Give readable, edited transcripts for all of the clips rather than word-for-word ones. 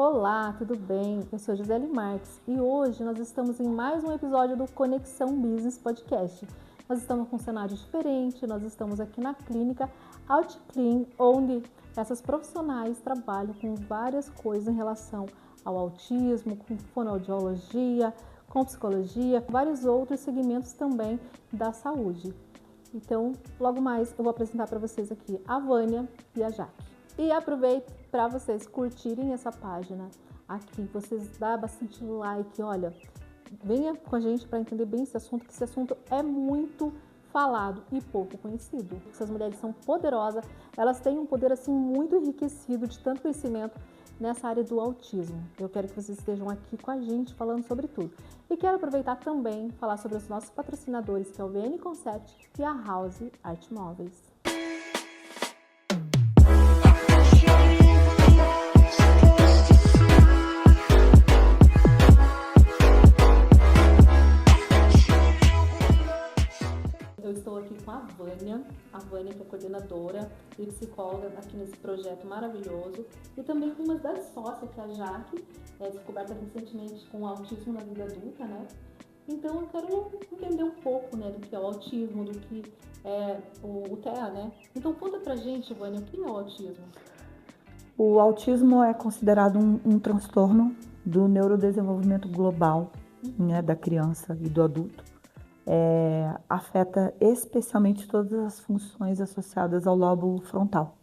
Olá, tudo bem? Eu sou Gisele Marques e hoje nós estamos em mais um episódio do Conexão Business Podcast. Nós estamos com um cenário diferente, nós estamos aqui na clínica OutClean, onde essas profissionais trabalham com várias coisas em relação ao autismo, com fonoaudiologia, com psicologia, com vários outros segmentos também da saúde. Então, logo mais eu vou apresentar para vocês aqui a Vânia e a Jaque. E aproveito para vocês curtirem essa página aqui, vocês dão bastante like, olha, venha com a gente para entender bem esse assunto, que esse assunto é muito falado e pouco conhecido. Essas mulheres são poderosas, elas têm um poder assim muito enriquecido de tanto conhecimento nessa área do autismo. Eu quero que vocês estejam aqui com a gente falando sobre tudo. E quero aproveitar também falar sobre os nossos patrocinadores, que é o VN Concept e a House Arte Móveis. Eu estou aqui com a Vânia que é coordenadora e psicóloga aqui nesse projeto maravilhoso, e também com uma das sócias, que é a Jaque, descoberta recentemente com autismo na vida adulta, né? Então eu quero entender um pouco, né, do que é o autismo, do que é o TEA, né? Então conta pra gente, Vânia, o que é o autismo? O autismo é considerado um transtorno do neurodesenvolvimento global, né, da criança e do adulto. Afeta especialmente todas as funções associadas ao lobo frontal,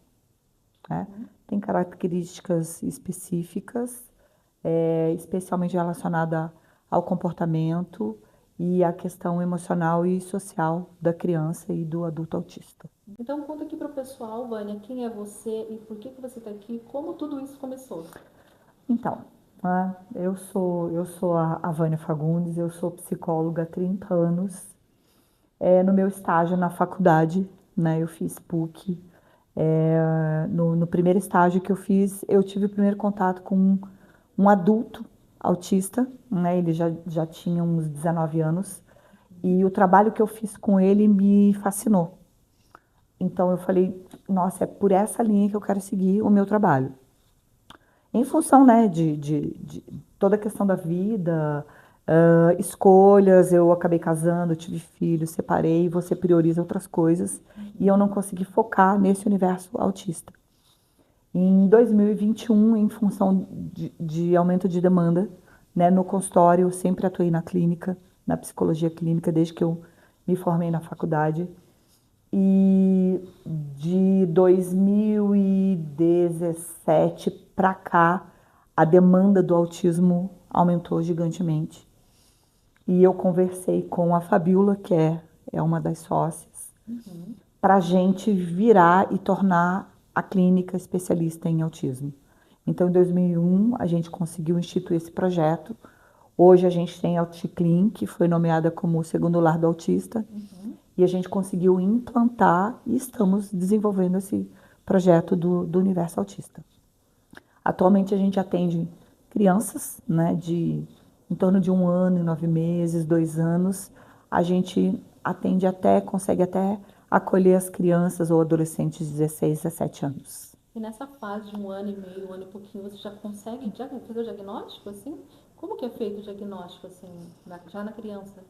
né? Tem características específicas, especialmente relacionada ao comportamento e à questão emocional e social da criança e do adulto autista. Então conta aqui pro pessoal, Vânia, quem é você e por que você está aqui, como tudo isso começou? Então, né, eu sou a Vânia Fagundes, eu sou psicóloga há 30 anos. No meu estágio na faculdade, né, eu fiz PUC. No primeiro estágio que eu fiz, eu tive o primeiro contato com um adulto autista, né, ele já tinha uns 19 anos, e o trabalho que eu fiz com ele me fascinou. Então eu falei, nossa, é por essa linha que eu quero seguir o meu trabalho. Em função, né, de toda a questão da vida, escolhas, eu acabei casando, tive filhos, separei, você prioriza outras coisas, e eu não consegui focar nesse universo autista. Em 2021, em função de aumento de demanda, né, no consultório, eu sempre atuei na clínica, na psicologia clínica, desde que eu me formei na faculdade. E de 2017 para cá, a demanda do autismo aumentou gigantemente. E eu conversei com a Fabiola, que é uma das sócias, para a gente virar e tornar a clínica especialista em autismo. Então, em 2001, a gente conseguiu instituir esse projeto. Hoje a gente tem a OutClean, que foi nomeada como o segundo lar do autista. E a gente conseguiu implantar e estamos desenvolvendo esse projeto do universo autista. Atualmente a gente atende crianças, né, em torno de 1 ano e 9 meses, 2 anos. A gente consegue até acolher as crianças ou adolescentes de 16, 17 anos. E nessa fase de 1 ano e meio, 1 ano e pouquinho, você já consegue fazer o diagnóstico, assim? Como que é feito o diagnóstico, assim, já na criança?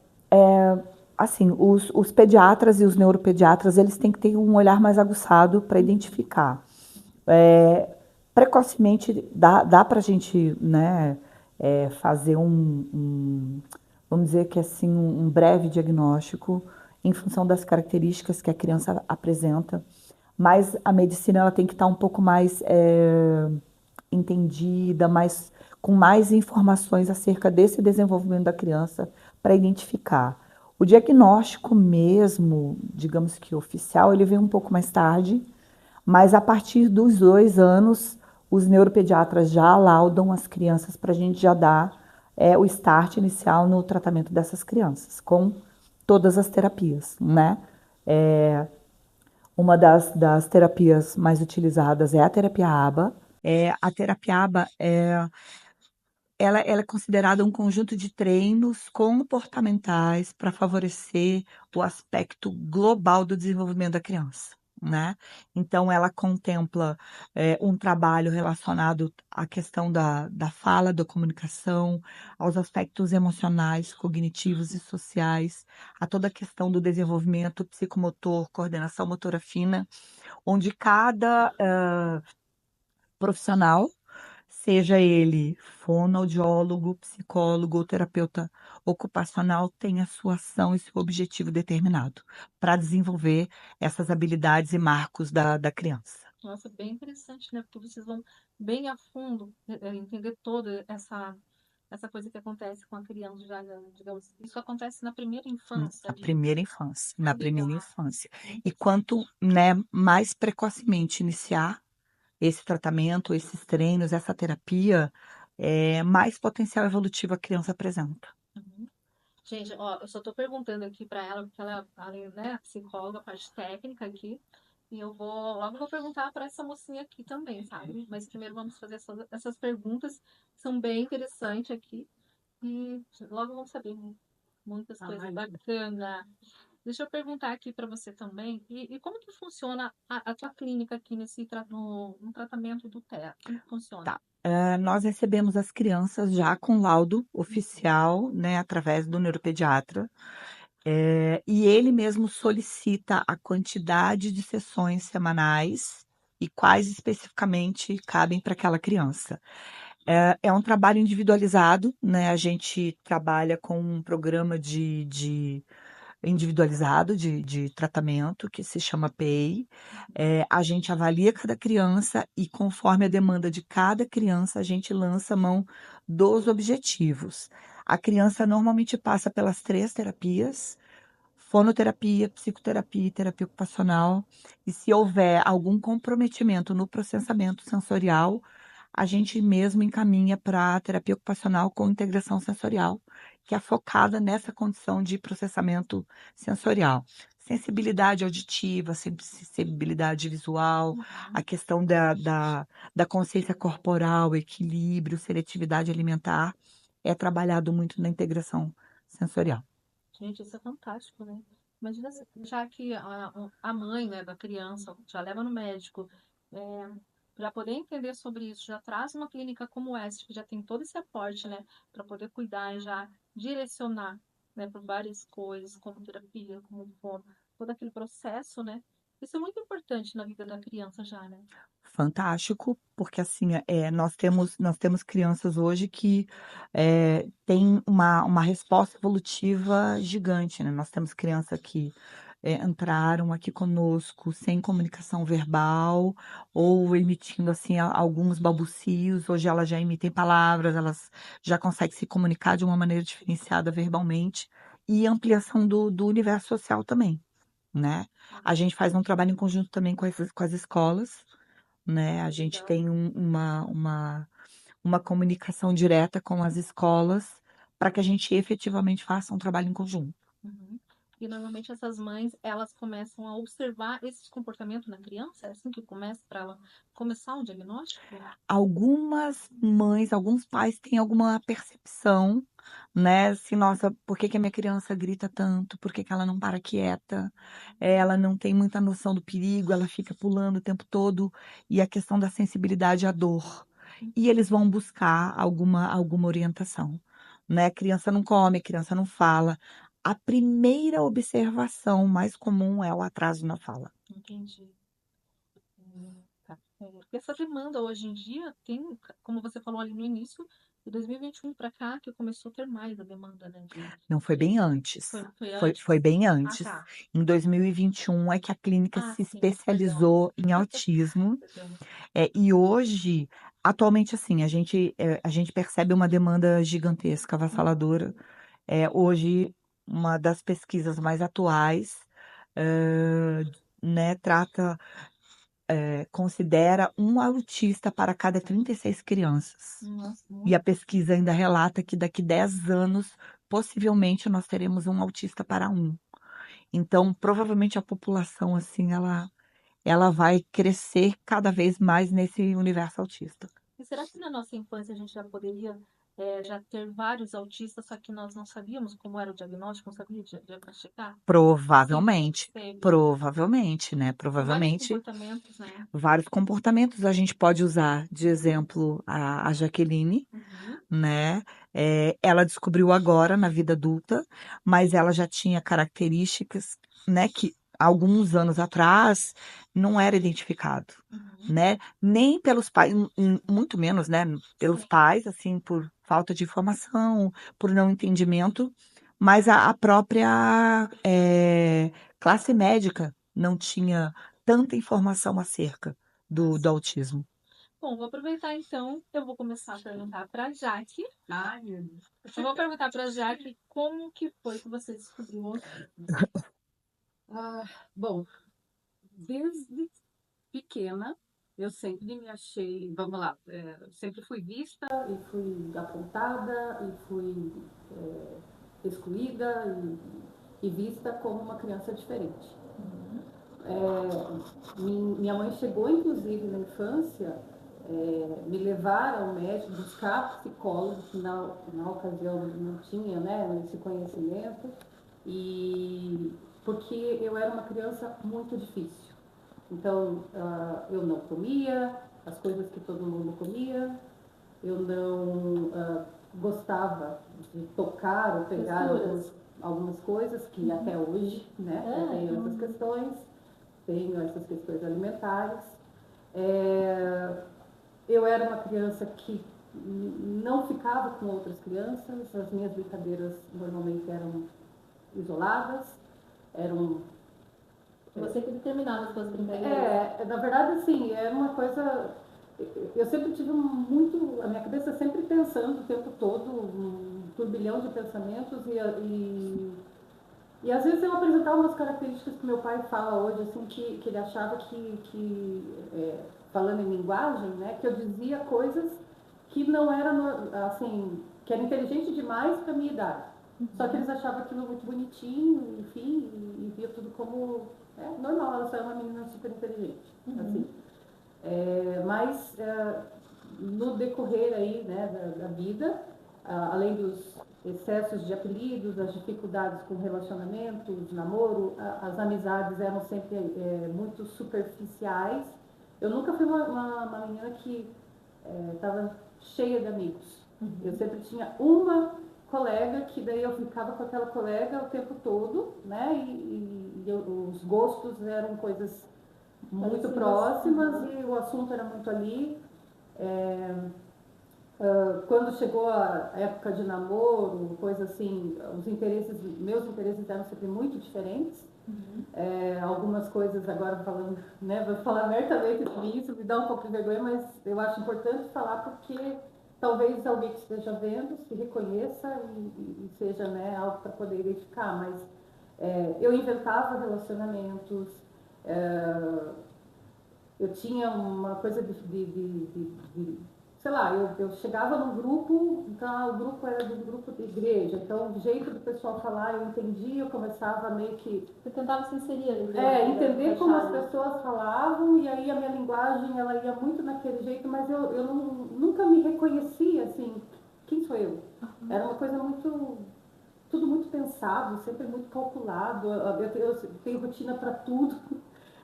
Assim, os pediatras e os neuropediatras, eles têm que ter um olhar mais aguçado para identificar. Precocemente, dá para a gente, né, fazer vamos dizer que assim, um breve diagnóstico em função das características que a criança apresenta, mas a medicina ela tem que estar um pouco mais entendida, com mais informações acerca desse desenvolvimento da criança para identificar. O diagnóstico mesmo, digamos que oficial, ele vem um pouco mais tarde, mas a partir dos 2 anos, os neuropediatras já laudam as crianças para a gente já dar o start inicial no tratamento dessas crianças, com todas as terapias, né? Uma das terapias mais utilizadas é a terapia ABA. A terapia ABA ela é considerada um conjunto de treinos comportamentais para favorecer o aspecto global do desenvolvimento da criança. né? Então, ela contempla um trabalho relacionado à questão da fala, da comunicação, aos aspectos emocionais, cognitivos e sociais, a toda a questão do desenvolvimento psicomotor, coordenação motora fina, onde cada profissional, seja ele fonoaudiólogo, psicólogo ou terapeuta ocupacional, tem a sua ação e seu objetivo determinado para desenvolver essas habilidades e marcos da criança. Nossa, bem interessante, né? Porque vocês vão bem a fundo entender toda essa coisa que acontece com a criança já, digamos, isso acontece na primeira infância Na ali. primeira infância, na Que primeira legal. infância. E quanto, né, mais precocemente iniciar esse tratamento, esses treinos, essa terapia, mais potencial evolutivo a criança apresenta. Uhum. Gente, ó, eu só tô perguntando aqui para ela, porque ela, além, né, psicóloga, parte técnica aqui, e eu logo vou perguntar para essa mocinha aqui também, sabe? Mas primeiro vamos fazer essas perguntas, que são bem interessantes aqui, e logo vamos saber muitas coisas bacanas. Deixa eu perguntar aqui para você também, e como que funciona a tua clínica aqui no tratamento do TEA? Como que funciona? Tá. Nós recebemos as crianças já com laudo oficial, né, através do neuropediatra, e ele mesmo solicita a quantidade de sessões semanais e quais especificamente cabem para aquela criança. É um trabalho individualizado, né? A gente trabalha com um programa de individualizado de tratamento que se chama PEI. A gente avalia cada criança e, conforme a demanda de cada criança, a gente lança a mão dos objetivos. A criança normalmente passa pelas 3 terapias: fonoterapia, psicoterapia e terapia ocupacional. E se houver algum comprometimento no processamento sensorial, a gente mesmo encaminha para a terapia ocupacional com integração sensorial, que é focada nessa condição de processamento sensorial. Sensibilidade auditiva, sensibilidade visual, a questão da consciência corporal, equilíbrio, seletividade alimentar, é trabalhado muito na integração sensorial. Gente, isso é fantástico, né? Imagina já que a mãe, né, da criança já leva no médico, é, para poder entender sobre isso, já traz uma clínica como essa, que já tem todo esse aporte, né, para poder cuidar e já direcionar, né, por várias coisas, como terapia, como fono, todo aquele processo, né? Isso é muito importante na vida da criança já, né? Fantástico, porque assim, nós temos crianças hoje que têm uma resposta evolutiva gigante, né? Nós temos crianças que entraram aqui conosco sem comunicação verbal ou emitindo assim alguns balbucios. Hoje elas já emitem palavras, elas já conseguem se comunicar de uma maneira diferenciada verbalmente, e ampliação do universo social também, né? A gente faz um trabalho em conjunto também com as escolas, né? A gente Legal. tem uma comunicação direta com as escolas para que a gente efetivamente faça um trabalho em conjunto. Uhum. E normalmente essas mães, elas começam a observar esse comportamento na criança, é assim que começa para ela começar um diagnóstico? Algumas mães, alguns pais têm alguma percepção, né? Se, nossa, por que que a minha criança grita tanto? Por que que ela não para quieta? Ela não tem muita noção do perigo, ela fica pulando o tempo todo, e a questão da sensibilidade à dor. E eles vão buscar alguma orientação, né? A criança não come, a criança não fala. A primeira observação mais comum é o atraso na fala. Entendi. Tá. Porque essa demanda hoje em dia tem, como você falou ali no início, de 2021 para cá, que começou a ter mais a demanda, né? Não, foi bem antes. Foi antes? Foi bem Ah, antes. tá. Em 2021 é que a clínica Ah, se sim, perdão. especializou em autismo. Perdão. E hoje, atualmente, assim, a gente percebe uma demanda gigantesca, avassaladora. Hoje, uma das pesquisas mais atuais, eh, né, considera um autista para cada 36 crianças. Nossa, E a muito. pesquisa ainda relata que daqui 10 anos, possivelmente, nós teremos um autista para um. Então, provavelmente a população, assim, ela vai crescer cada vez mais nesse universo autista. E será que na nossa infância a gente já poderia já ter vários autistas, só que nós não sabíamos como era o diagnóstico, não sabia diagnosticar? Sim, Provavelmente, teve. provavelmente, né? Com vários Provavelmente, comportamentos, né? vários comportamentos a gente pode usar de exemplo a Jaqueline, Uhum. né? Ela descobriu agora na vida adulta, mas ela já tinha características, né, que alguns anos atrás não era identificado, Uhum. né? Nem pelos pais, muito menos, né, pelos Sim. pais, assim, por falta de informação, por não entendimento, mas a própria classe médica não tinha tanta informação acerca do autismo. Bom, vou aproveitar então, eu vou começar a perguntar para a Jaque. Ai, meu Deus. Eu vou perguntar para a Jaque como que foi que você descobriu o autismo. Ah, bom, desde pequena eu sempre me achei, vamos lá, sempre fui vista e fui apontada e fui excluída e vista como uma criança diferente. Minha mãe chegou, inclusive, na infância, me levar ao médico, buscar psicólogo, que na ocasião não tinha, né, esse conhecimento, e porque eu era uma criança muito difícil. Então, eu não comia as coisas que todo mundo comia, eu não gostava de tocar ou pegar algumas coisas que até hoje, né, eu tenho essas questões, tenho essas questões alimentares. Eu era uma criança que não ficava com outras crianças, as minhas brincadeiras normalmente eram isoladas, eram. Você que determinava as suas brincadeiras. Na verdade, assim, é uma coisa. Eu sempre tive muito. A minha cabeça sempre pensando o tempo todo, um turbilhão de pensamentos, e às vezes eu apresentava umas características que meu pai fala hoje, assim, que ele achava falando em linguagem, né, que eu dizia coisas que não eram, assim, que era inteligente demais para minha idade. Só que eles achavam aquilo muito bonitinho, enfim, e via tudo como normal, ela só é uma menina super inteligente, assim. Mas no decorrer aí, né, da vida, além dos excessos de apelidos, as dificuldades com relacionamentos, namoro, as amizades eram sempre muito superficiais. Eu nunca fui uma menina que estava cheia de amigos. Eu sempre tinha uma colega que daí eu ficava com aquela colega o tempo todo, né? Os gostos eram coisas muito próximas e o assunto era muito ali. Quando chegou a época de namoro, coisa assim, meus interesses eram sempre muito diferentes. Algumas coisas agora falando, né, vou falar abertamente sobre isso, me dá um pouco de vergonha, mas eu acho importante falar porque talvez alguém que esteja vendo se reconheça e seja, né, algo para poder identificar, mas eu inventava relacionamentos, é, eu tinha uma coisa sei lá, eu chegava num grupo, então o grupo era de um grupo de igreja, então o jeito do pessoal falar eu entendia, eu começava meio que Você tentava se inserir ali. entender como as pessoas falavam, e aí a minha linguagem ela ia muito naquele jeito, mas eu nunca me reconhecia assim, quem sou eu? Era uma coisa muito, tudo muito pensado, sempre muito calculado, eu tenho rotina para tudo,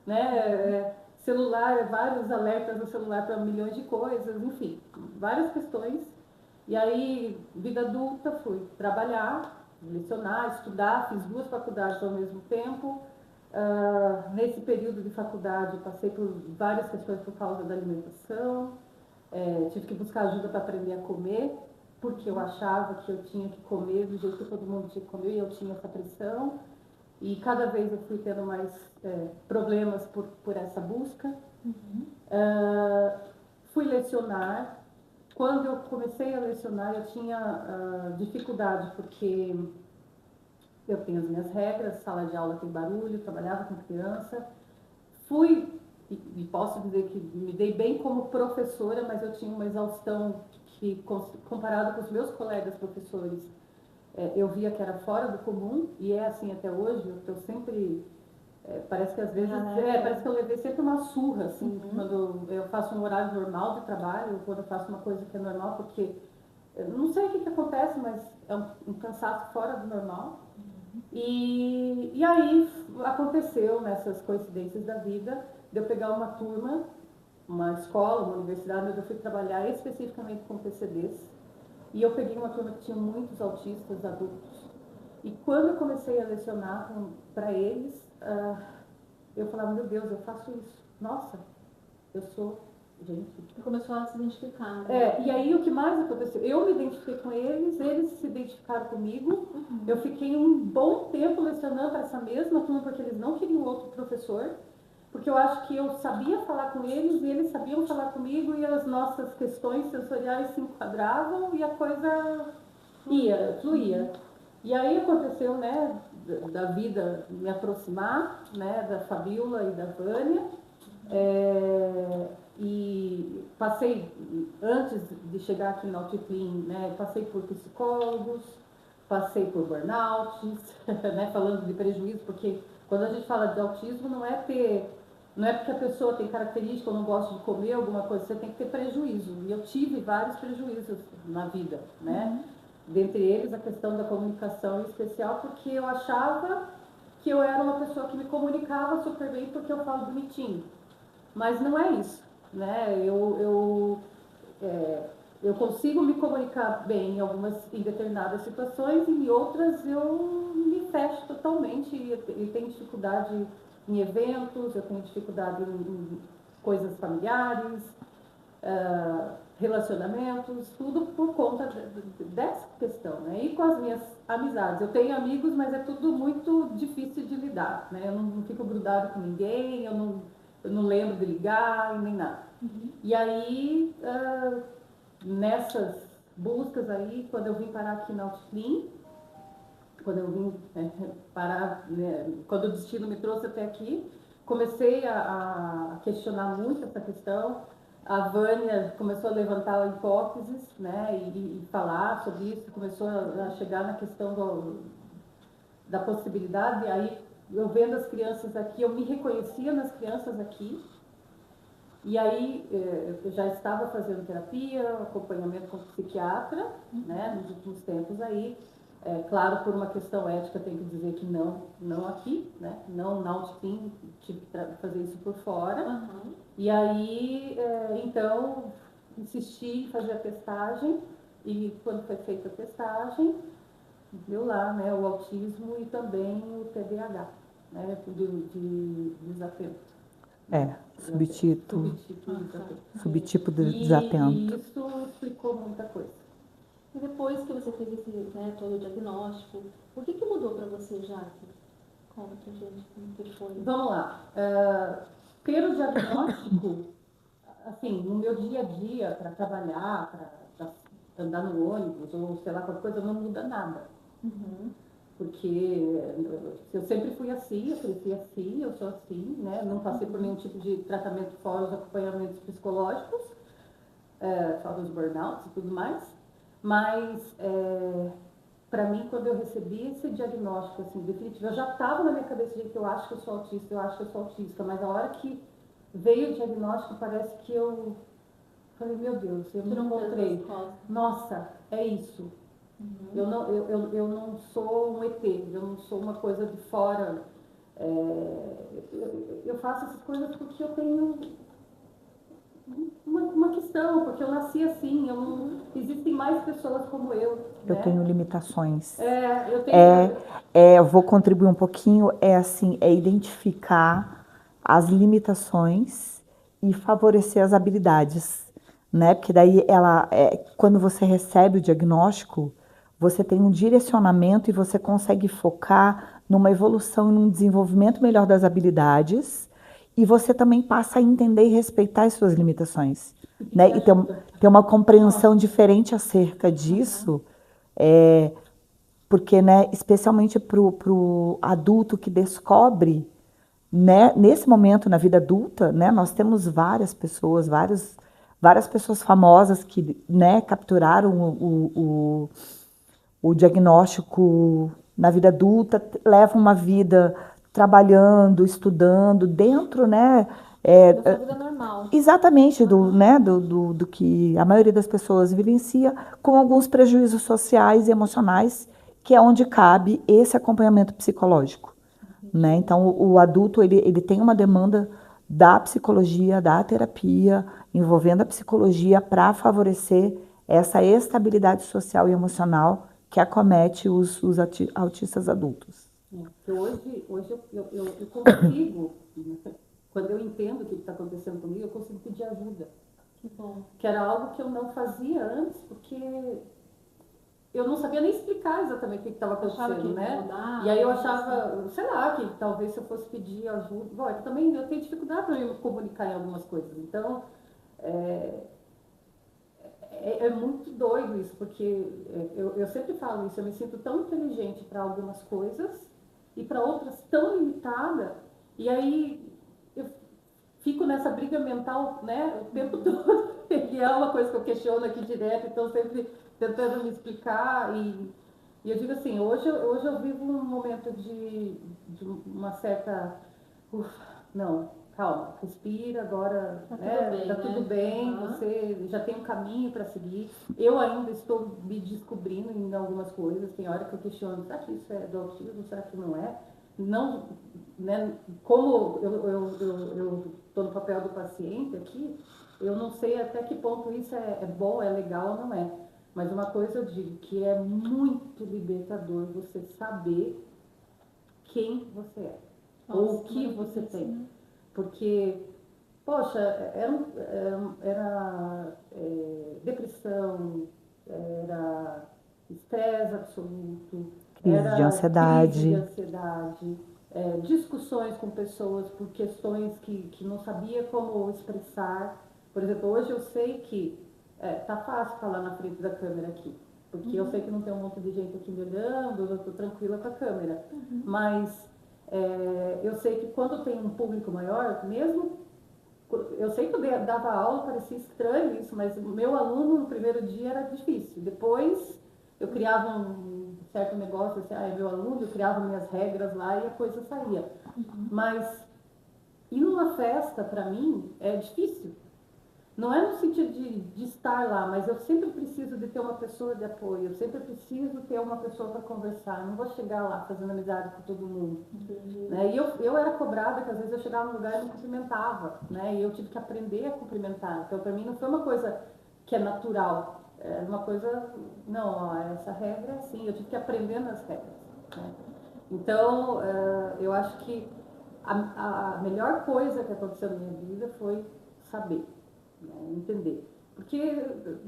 né? Celular, vários alertas no celular para milhões de coisas, enfim, várias questões. E aí, vida adulta, fui trabalhar, lecionar, estudar, fiz duas faculdades ao mesmo tempo. Nesse período de faculdade, passei por várias questões por causa da alimentação, tive que buscar ajuda para aprender a comer, porque eu achava que eu tinha que comer do jeito que todo mundo tinha que comer e eu tinha essa pressão. E cada vez eu fui tendo mais problemas por essa busca. Fui lecionar. Quando eu comecei a lecionar, eu tinha dificuldade, porque eu tenho as minhas regras, sala de aula tem barulho, trabalhava com criança. Fui, e posso dizer que me dei bem como professora, mas eu tinha uma exaustão que, comparado com os meus colegas professores, eu via que era fora do comum, e é assim até hoje. Eu sempre parece que às vezes parece que eu levei sempre uma surra assim, quando eu faço um horário normal de trabalho, quando eu faço uma coisa que é normal, porque eu não sei o que acontece, mas é um cansaço fora do normal. E aí aconteceu, nessas coincidências da vida, de eu pegar uma turma, uma escola, uma universidade, onde eu fui trabalhar especificamente com PCDs. E eu peguei uma turma que tinha muitos autistas adultos. E quando eu comecei a lecionar para eles, eu falava, meu Deus, eu faço isso. Nossa, eu sou gente. Começou a se identificar. Né? E aí o que mais aconteceu? Eu me identifiquei com eles se identificaram comigo. Eu fiquei um bom tempo lecionando para essa mesma turma, porque eles não queriam outro professor. Porque eu acho que eu sabia falar com eles e eles sabiam falar comigo e as nossas questões sensoriais se enquadravam e a coisa fluía. E aí aconteceu, né, da vida me aproximar, né, da Fabiola e da Vânia. E passei, antes de chegar aqui na Outclean, né, passei por psicólogos, passei por burnouts, né, falando de prejuízo, porque quando a gente fala de autismo não é porque a pessoa tem característica ou não gosta de comer alguma coisa, você tem que ter prejuízo. E eu tive vários prejuízos na vida, né? Dentre eles a questão da comunicação em especial, porque eu achava que eu era uma pessoa que me comunicava super bem porque eu falo bonitinho. Mas não é isso, né? Eu consigo me comunicar bem em determinadas situações e em outras eu me fecho totalmente e tenho dificuldade em eventos, eu tenho dificuldade em coisas familiares, relacionamentos, tudo por conta dessa questão, né? E com as minhas amizades. Eu tenho amigos, mas é tudo muito difícil de lidar, né? Eu não fico grudado com ninguém, eu não lembro de ligar nem nada. E aí, nessas buscas aí, quando eu vim parar aqui na Outclean, quando eu vim parar, né, quando o destino me trouxe até aqui, comecei a questionar muito essa questão. A Vânia começou a levantar hipóteses, né, e falar sobre isso, começou a chegar na questão da possibilidade. Aí, eu vendo as crianças aqui, eu me reconhecia nas crianças aqui. E aí, eu já estava fazendo terapia, acompanhamento com psiquiatra, né, nos últimos tempos aí. Claro, por uma questão ética, tenho que dizer que não aqui, né, não na Outclean, tive que fazer isso por fora. E aí, então, insisti em fazer a testagem, e quando foi feita a testagem, deu lá, né, o autismo e também o TDAH, né, de desatento. Subtipo de desatento. E isso explicou muita coisa. E depois que você fez esse, né, todo o diagnóstico, o que mudou para você, Jaque? Conta pra gente como que foi. Vamos lá. Pelo diagnóstico, assim, no meu dia a dia, para trabalhar, para andar no ônibus, ou sei lá, qualquer coisa, não muda nada. Porque eu sempre fui assim, eu cresci assim, eu sou assim, né? Não passei por nenhum tipo de tratamento fora os acompanhamentos psicológicos, fora os burnouts e tudo mais. Mas, para mim, quando eu recebi esse diagnóstico, assim, definitivo, eu já estava na minha cabeça de que eu acho que eu sou autista, mas a hora que veio o diagnóstico, parece que eu falei, meu Deus, eu me encontrei. Nossa, é isso. Eu não sou um ET, eu não sou uma coisa de fora. Eu faço essas coisas porque eu tenho uma questão, porque eu nasci assim, existem mais pessoas como eu. Eu tenho limitações. Eu vou contribuir um pouquinho, identificar as limitações e favorecer as habilidades, né? Porque daí quando você recebe o diagnóstico, você tem um direcionamento e você consegue focar numa evolução e num desenvolvimento melhor das habilidades, e você também passa a entender e respeitar as suas limitações, né? E ter uma compreensão diferente acerca disso, porque, né, especialmente para o adulto que descobre, né, nesse momento na vida adulta, né, nós temos várias pessoas famosas que, né, capturaram o diagnóstico na vida adulta, levam uma vida trabalhando, estudando, dentro, né, Da sua vida normal. Exatamente do que a maioria das pessoas vivencia, com alguns prejuízos sociais e emocionais, que é onde cabe esse acompanhamento psicológico, né? Então, o adulto, ele tem uma demanda da psicologia, da terapia, envolvendo a psicologia para favorecer essa estabilidade social e emocional que acomete os autistas adultos. Porque hoje eu consigo, quando eu entendo o que está acontecendo comigo, eu consigo pedir ajuda. Que bom. Que era algo que eu não fazia antes, porque eu não sabia nem explicar exatamente o que estava acontecendo, né? Mudar, e aí eu achava, sei lá, que talvez se eu fosse pedir ajuda... Bom, eu também tenho dificuldade para me comunicar em algumas coisas. Então, é muito doido isso, porque eu sempre falo isso, eu me sinto tão inteligente para algumas coisas e para outras tão limitada, e aí eu fico nessa briga mental, né, o tempo todo, que é uma coisa que eu questiono aqui direto, então sempre tentando me explicar, e eu digo assim, hoje eu vivo um momento de uma certa, não, calma, respira, agora tá tudo bem, você já tem um caminho para seguir. Eu ainda estou me descobrindo em algumas coisas, tem hora que eu questiono, será que isso é do autismo, será que não é? Não, né, como eu estou no papel do paciente aqui, eu não sei até que ponto isso é bom, é legal ou não é. Mas uma coisa eu digo, que é muito libertador você saber quem você é, ou o que você tem. Né? Porque, poxa, era depressão, era estresse absoluto, crise de ansiedade, discussões com pessoas por questões que não sabia como expressar. Por exemplo, hoje eu sei que tá fácil falar na frente da câmera aqui, porque eu sei que não tem um monte de gente aqui me olhando, eu tô tranquila com a câmera. Mas eu sei que quando tem um público maior, mesmo, eu sei que eu dava aula, parecia estranho isso, mas o meu aluno no primeiro dia era difícil. Depois eu criava um certo negócio, assim, é meu aluno, eu criava minhas regras lá e a coisa saía. Mas ir numa festa, para mim, é difícil. Não é no sentido de estar lá, mas eu sempre preciso de ter uma pessoa de apoio, eu sempre preciso ter uma pessoa para conversar. Eu não vou chegar lá fazendo amizade com todo mundo. Né? E eu era cobrada que às vezes eu chegava no lugar e não cumprimentava, né? E eu tive que aprender a cumprimentar. Então, para mim, não foi uma coisa que é natural. É uma coisa, não, ó, essa regra é assim, eu tive que aprender nas regras. Né? Então, eu acho que a melhor coisa que aconteceu na minha vida foi saber. Entender. Porque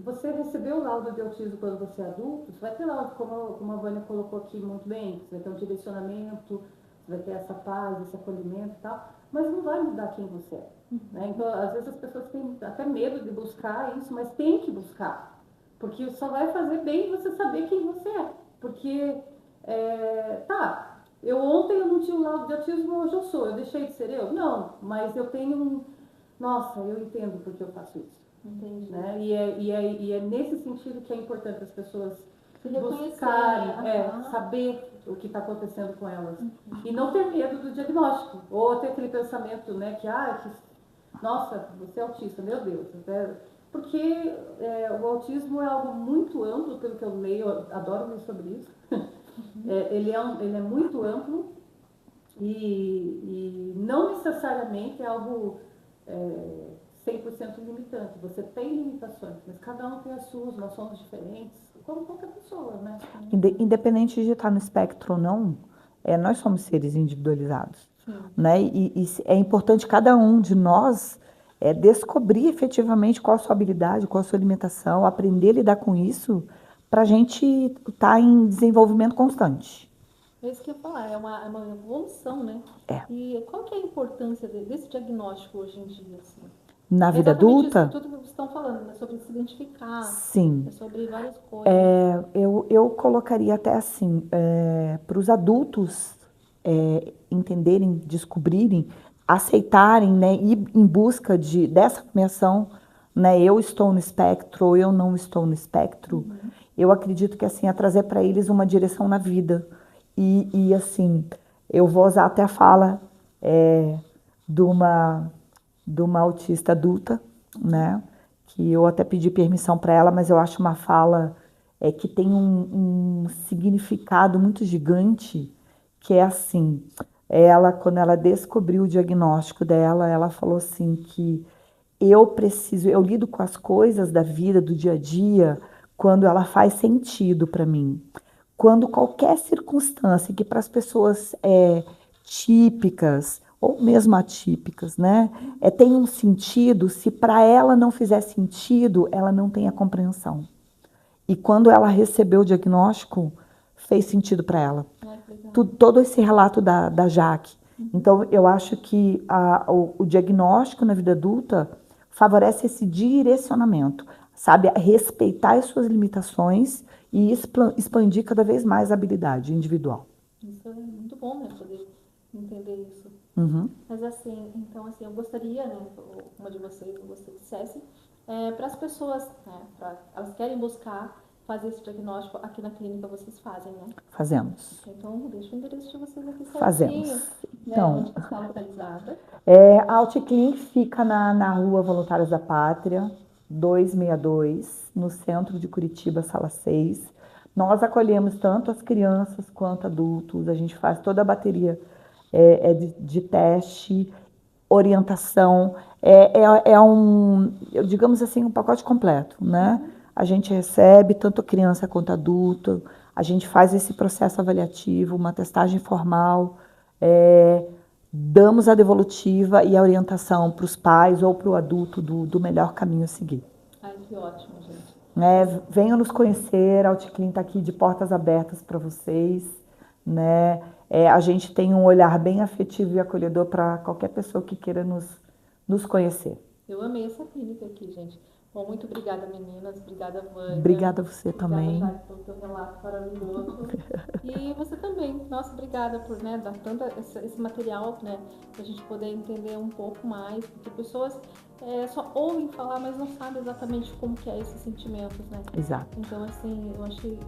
você recebeu o laudo de autismo quando você é adulto, você vai ter laudo, como a Vânia colocou aqui muito bem, você vai ter um direcionamento, você vai ter essa paz, esse acolhimento e tal, mas não vai mudar quem você é. Né? Então, às vezes as pessoas têm até medo de buscar isso, mas tem que buscar. Porque só vai fazer bem você saber quem você é. Porque, ontem eu não tinha o laudo de autismo, hoje eu sou, eu deixei de ser eu? Não, mas eu tenho nossa, eu entendo porque eu faço isso. Entendi. Né? E é nesse sentido que é importante as pessoas buscarem, saber o que está acontecendo com elas. E não ter medo do diagnóstico. Ou ter aquele pensamento, né, nossa, você é autista, meu Deus. Porque o autismo é algo muito amplo, pelo que eu leio, eu adoro ler sobre isso. Ele é muito amplo e não necessariamente é algo 100% limitante. Você tem limitações, mas cada um tem as suas, nós somos diferentes, como qualquer pessoa, né? Independente de estar no espectro ou não, nós somos seres individualizados. Né? E é importante cada um de nós descobrir efetivamente qual a sua habilidade, qual a sua limitação, aprender a lidar com isso, para a gente estar em desenvolvimento constante. É isso que eu ia falar, é uma evolução, né? E qual que é a importância desse diagnóstico hoje em dia? Assim? Na vida adulta? Isso tudo que vocês estão falando, né? Sobre se identificar. Sim. Sobre várias coisas. Eu colocaria até assim, para os adultos entenderem, descobrirem, aceitarem, né? Ir em busca dessa nomeação, né? Eu estou no espectro ou eu não estou no espectro. Eu acredito que assim, é trazer para eles uma direção na vida. E assim, eu vou usar até a fala de uma de uma autista adulta, né? Que eu até pedi permissão para ela, mas eu acho uma fala que tem um significado muito gigante, que é assim, ela, quando ela descobriu o diagnóstico dela, ela falou assim que eu lido com as coisas da vida, do dia a dia, quando ela faz sentido para mim. Quando qualquer circunstância que para as pessoas típicas ou mesmo atípicas, né, tem um sentido, se para ela não fizer sentido, ela não tem a compreensão. E quando ela recebeu o diagnóstico, fez sentido para ela. Todo esse relato da Jaque. Então, eu acho que o diagnóstico na vida adulta favorece esse direcionamento, sabe? Respeitar as suas limitações e expandir cada vez mais a habilidade individual. Isso é muito bom, né? Poder entender isso. Uhum. Mas assim, então assim, eu gostaria, né, uma de vocês, você dissesse, para as pessoas, né, elas querem buscar fazer esse diagnóstico aqui na clínica, vocês fazem, né? Fazemos. Então, deixa o endereço de vocês aqui certinho. Fazemos. Né? Então, Onde está localizada? A Outclinic fica na Rua Voluntários da Pátria, 262, no centro de Curitiba, sala 6. Nós acolhemos tanto as crianças quanto adultos, a gente faz toda a bateria de teste, orientação, digamos assim, um pacote completo, né? A gente recebe tanto a criança quanto adulto, a gente faz esse processo avaliativo, uma testagem formal, damos a devolutiva e a orientação para os pais ou para o adulto do melhor caminho a seguir. Ai, que ótimo, gente. Venham nos conhecer, a Outclinic está aqui de portas abertas para vocês, né? A gente tem um olhar bem afetivo e acolhedor para qualquer pessoa que queira nos conhecer. Eu amei essa clínica aqui, gente. Bom, muito obrigada, meninas. Obrigada, Vânia. Obrigada a você também. Obrigada, Jaque, pelo teu relato maravilhoso. E você também. Nossa, obrigada por dar tanto esse material, né? Pra gente poder entender um pouco mais. Porque pessoas só ouvem falar, mas não sabem exatamente como que é esses sentimentos, né? Exato. Então, assim, eu achei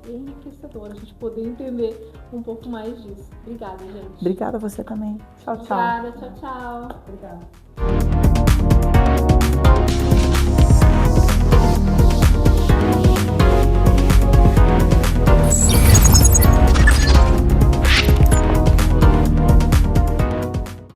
enriquecedor a gente poder entender um pouco mais disso. Obrigada, gente. Obrigada a você também. Tchau, tchau. Obrigada, tchau, tchau. Obrigada.